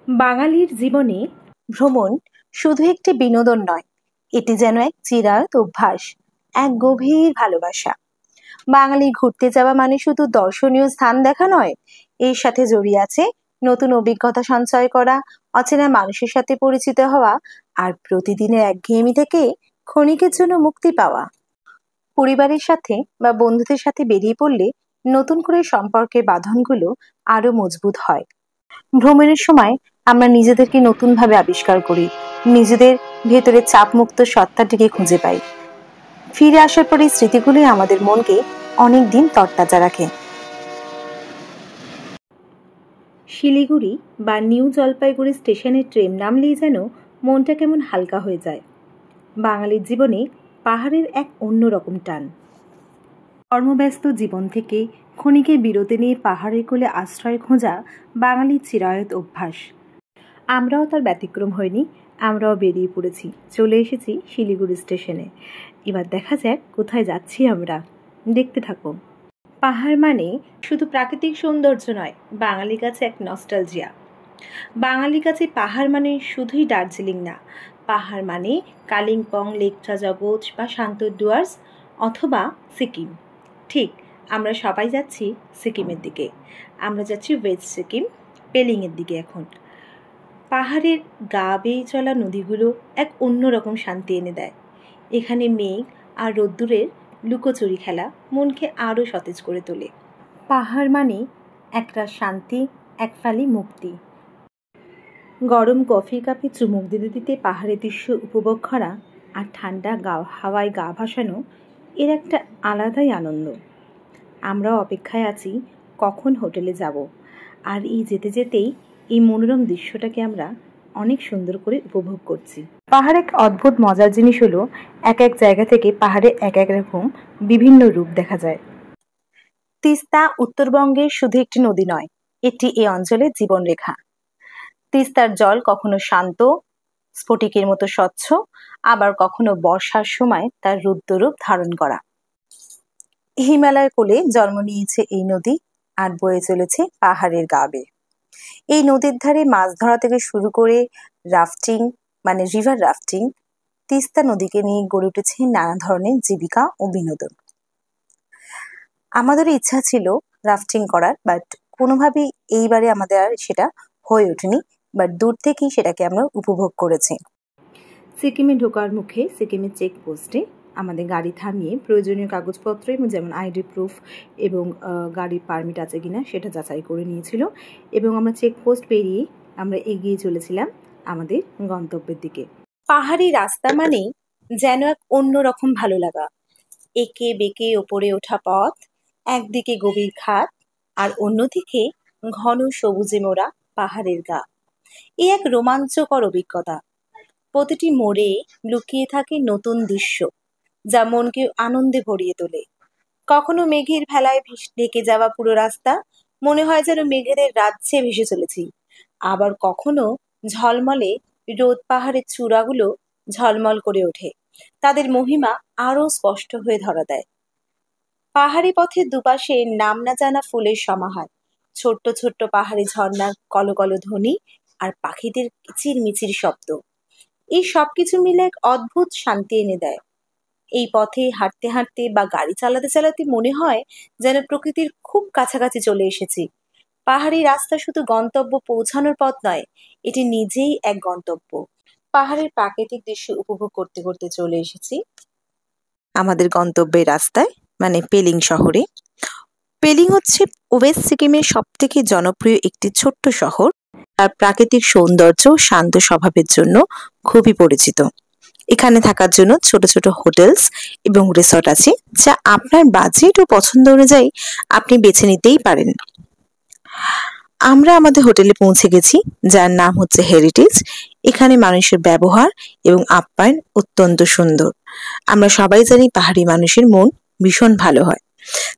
বাঙালির জীবনে ভ্রমণ শুধু একটি বিনোদন নয়, এটি যেন এক চিরায়ত অভ্যাস, এক গভীর ভালোবাসা। বাঙালি ঘুরতে যাওয়া মানে শুধু দর্শনীয় স্থান দেখা নয়, এর সাথে জড়িয়ে আছে নতুন অভিজ্ঞতা সঞ্চয় করা, অচেনা মানুষের সাথে পরিচিত হওয়া আর প্রতিদিনের একঘেয়েমি থেকে ক্ষণিকের জন্য মুক্তি পাওয়া। পরিবারের সাথে বা বন্ধুদের সাথে বেরিয়ে পড়লে নতুন করে সম্পর্কের বাঁধনগুলো আরো মজবুত হয়। ভ্রমণের সময় আমরা নিজেদেরকে নতুনভাবে আবিষ্কার করি, নিজেদের ভেতরে চাপমুক্ত সত্তাটিকে খুঁজে পাই। ফিরে আসার পর এই স্মৃতিগুলি আমাদের মনকে অনেক দিন তরতাজা রাখে। শিলিগুড়ি বা নিউ জলপাইগুড়ি স্টেশনে ট্রেন নামলেই যেন মনটা কেমন হালকা হয়ে যায়। বাঙালির জীবনে পাহাড়ের এক অন্যরকম টান। কর্মব্যস্ত জীবন থেকে ক্ষণিকের বিরতি নিয়ে পাহাড়ের কোলে আশ্রয় খোঁজা বাঙালির চিরায়ত অভ্যাস। আমরাও তার ব্যতিক্রম হয়নি, আমরাও বেরিয়ে পড়েছি, চলে এসেছি শিলিগুড়ি স্টেশনে। এবার দেখা যাক কোথায় যাচ্ছি আমরা, দেখতে থাকো। পাহাড় মানে শুধু প্রাকৃতিক সৌন্দর্য নয়, বাঙালির কাছে এক নস্টালজিয়া। বাঙালির কাছে পাহাড় মানে শুধুই দার্জিলিং না, পাহাড় মানে কালিম্পং, লেকটা জগৎ বা শান্ত ডুয়ার্স অথবা সিকিম। ঠিক, আমরা সবাই যাচ্ছি সিকিমের দিকে। আমরা যাচ্ছি ওয়েস্ট সিকিম, পেলিংয়ের দিকে। এখন পাহাড়ের গা বেয়ে চলা নদীগুলো এক অন্যরকম শান্তি এনে দেয়। এখানে মেঘ আর রোদ্দুরের লুকোচুরি খেলা মনকে আরও সতেজ করে তোলে। পাহাড় মানে একটা শান্তি, এক ফালি মুক্তি। গরম কফির কাপে চুমুক দিতে দিতে পাহাড়ের দৃশ্য উপভোগ করা আর ঠান্ডা হাওয়ায় গা ভাসানো, এর একটা আলাদাই আনন্দ। আমরাও অপেক্ষায় আছি কখন হোটেলে যাব, আর এই যেতে যেতেই এই মনোরম দৃশ্যটাকে আমরা অনেক সুন্দর করে উপভোগ করছি। পাহাড় এক অদ্ভুত মজার জিনিস হলো, এক এক জায়গা থেকে পাহাড়ে এক এক রকম বিভিন্ন রূপ দেখা যায়। তিস্তা উত্তরবঙ্গের শুধু একটি নদী নয়, এটি এই অঞ্চলের জীবনরেখা। তিস্তার জল কখনো শান্ত, স্ফটিকের মতো স্বচ্ছ, আবার কখনো বর্ষার সময় তার রুদ্ররূপ ধারণ করা। হিমালয়ের কোলে জন্ম নিয়েছে এই নদী আর বয়ে চলেছে পাহাড়ের গা বেয়ে। এই নদীর ধারে মাছ ধরা থেকে শুরু করে রাফটিং মানে রিভার রাফটিং, তিস্তা নদীকে নিয়ে গড়ে উঠেছে নানা ধরনের জীবিকা ও বিনোদন। আমাদেরও ইচ্ছা ছিল রাফটিং করার, বাট কোনোভাবেই এইবারে আমাদের আর সেটা হয়ে ওঠেনি, বাট দূর থেকেই সেটাকে আমরা উপভোগ করেছি। সিকিমে ঢোকার মুখে সিকিমের চেকপোস্টে আমাদের গাড়ি থামিয়ে প্রয়োজনীয় কাগজপত্র এবং যেমন আইডি প্রুফ এবং গাড়ির পারমিট আছে কিনা সেটা যাচাই করে নিয়েছিল, এবং আমরা চেকপোস্ট পেরিয়ে আমরা এগিয়ে চলেছিলাম আমাদের গন্তব্যের দিকে। পাহাড়ি রাস্তা মানেই যেন এক অন্যরকম ভালো লাগা। একে বেঁকে ওপরে ওঠা পথ, একদিকে গভীর খাদ আর অন্যদিকে ঘন সবুজে মোড়া পাহাড়ের গা। এই এক রোমাঞ্চকর অভিজ্ঞতা। প্রতিটি মোড়ে লুকিয়ে থাকে নতুন দৃশ্য, যা মনকে আনন্দে ভরিয়ে তোলে। কখনো মেঘের ভেলায় ঢেকে যাওয়া পুরো রাস্তা, মনে হয় যেন মেঘেদের রাজ্যে ভেসে চলেছি। আবার কখনো ঝলমলে রোদ পাহাড়ের চূড়াগুলো ঝলমল করে ওঠে, তাদের মহিমা আরো স্পষ্ট হয়ে ধরা দেয়। পাহাড়ি পথের দুপাশে নাম না জানা ফুলের সমাহার, ছোট্ট ছোট্ট পাহাড়ি ঝর্ণার কলকল ধ্বনি আর পাখিদের কিচিরমিচির শব্দ, এই সবকিছু মিলে এক অদ্ভুত শান্তি এনে দেয়। এই পথে হাঁটতে হাঁটতে বা গাড়ি চালাতে চালাতে মনে হয় যেন প্রকৃতির খুব কাছাকাছি চলে এসেছি। পাহাড়ি রাস্তা শুধু গন্তব্য পৌঁছানোর পথ নয়, এটি নিজেই এক গন্তব্য। পাহাড়ের প্রাকৃতিক দৃশ্য উপভোগ করতে করতে চলে এসেছি আমাদের গন্তব্যের রাস্তায়, মানে পেলিং শহরে। পেলিং হচ্ছে ওয়েস্ট সিকিমের সব থেকে জনপ্রিয় একটি ছোট্ট শহর। তার প্রাকৃতিক সৌন্দর্য, শান্ত স্বভাবের জন্য খুবই পরিচিত। এখানে থাকার জন্য ছোট ছোট হোটেলস এবং রিসর্ট আছে, যা আপনার বাজেট ও পছন্দ অনুযায়ী আপনি বেছে নিতেই পারেন। আমরা আমাদের হোটেলে পৌঁছে গেছি, যার নাম হচ্ছে হেরিটেজ। এখানে মানুষের ব্যবহার এবং আপ্যায়ন অত্যন্ত সুন্দর। আমরা সবাই জানি পাহাড়ি মানুষের মন ভীষণ ভালো হয়,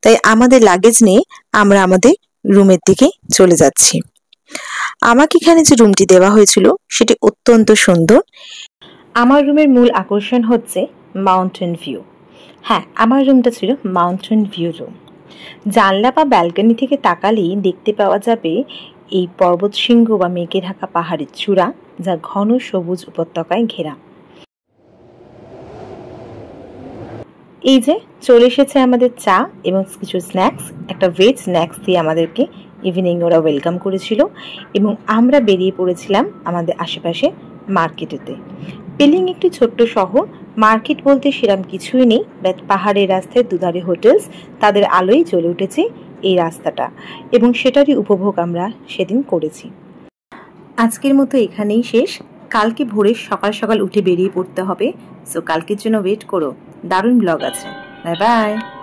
তাই আমাদের লাগেজ নিয়ে আমরা আমাদের রুমের দিকে চলে যাচ্ছি। আমাকে এখানে যে রুমটি দেওয়া হয়েছিল সেটি অত্যন্ত সুন্দর। আমার রুমের মূল আকর্ষণ হচ্ছে মাউন্টেন ভিউ। হ্যাঁ, আমার রুমটা ছিল মাউন্টেন ভিউ রুম। জানলা বা ব্যালকনি থেকে তাকালেই দেখতে পাওয়া যাবে এই পর্বত শৃঙ্গ বা মেঘে ঢাকা পাহাড়ের চূড়া, যা ঘন সবুজ উপত্যকায় ঘেরা। এই যে চলে এসেছে আমাদের চা এবং কিছু স্ন্যাক্স। একটা ভেজ স্ন্যাক্স দিয়ে আমাদেরকে ইভিনিং ওরা ওয়েলকাম করেছিল এবং আমরা বেরিয়ে পড়েছিলাম আমাদের আশেপাশে মার্কেটেতে। পেলিং একটি ছোট্ট শহর, মার্কেট বলতে সেরকম কিছুই নেই, বাট পাহাড়ের রাস্তায় দুধারে হোটেলস, তাদের আলোয় জ্বলে উঠেছে এই রাস্তাটা এবং সেটারই উপভোগ আমরা সেদিন করেছি। আজকের মতো এখানেই শেষ। কালকে ভোরে সকাল সকাল উঠে বেরিয়ে পড়তে হবে, সো কালকের জন্য ওয়েট করো, দারুণ ব্লগ আছে। Bye bye.